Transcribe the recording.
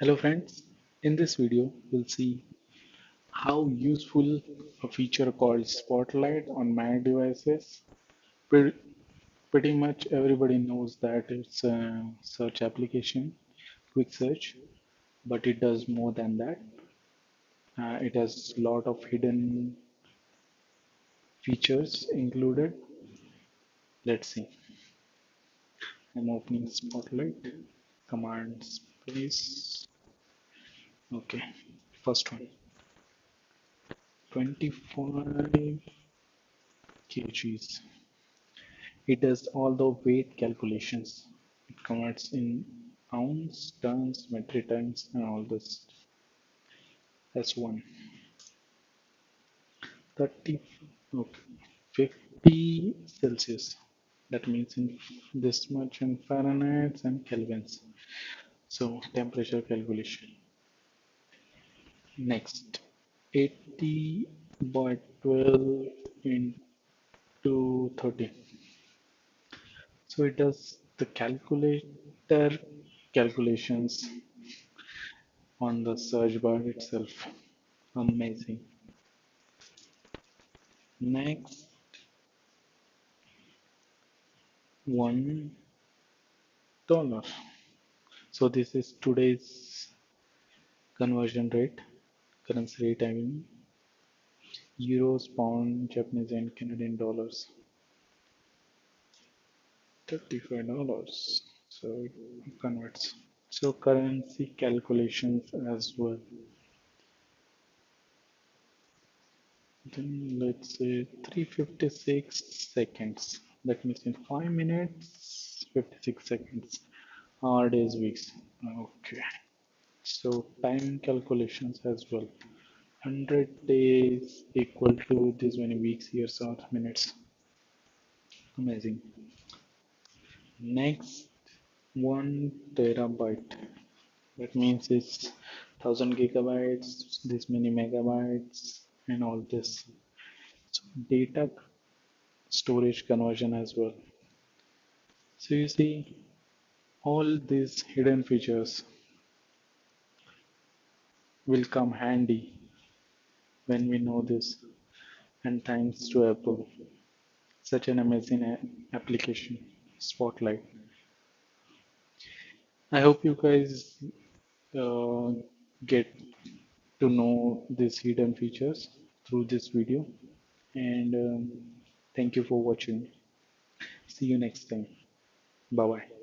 Hello friends, in this video we'll see how useful a feature called Spotlight on Mac devices. Pre- Pretty much everybody knows that it's a search application, quick search, but it does more than that. It has a lot of hidden features included. Let's see. I'm opening Spotlight, command space. Okay, first one, 25 kgs. It does all the weight calculations. It converts in ounce, tons, metric tons, and all this. That's one. 30, okay, 50 Celsius. That means in this much in Fahrenheit and kelvins. So temperature calculation. Next, 80 by 12 into 30. So it does the calculator calculations on the search bar itself. Amazing. Next, $1. So this is today's conversion rate, currency rate. I mean, euros, pound, Japanese, and Canadian dollars. $35. So it converts. So currency calculations as well. Then let's say 356 seconds. That means in 5 minutes, 56 seconds. Hour, days, weeks. Okay. So time calculations as well. 100 days equal to this many weeks, years, or minutes. Amazing. Next, 1 terabyte. That means it's 1000 gigabytes, this many megabytes, and all this. So data storage conversion as well. So you see, all these hidden features will come handy when we know this. And thanks to Apple, such an amazing application, Spotlight. I hope you guys uh, get to know these hidden features through this video. And thank you for watching. See you next time. Bye bye.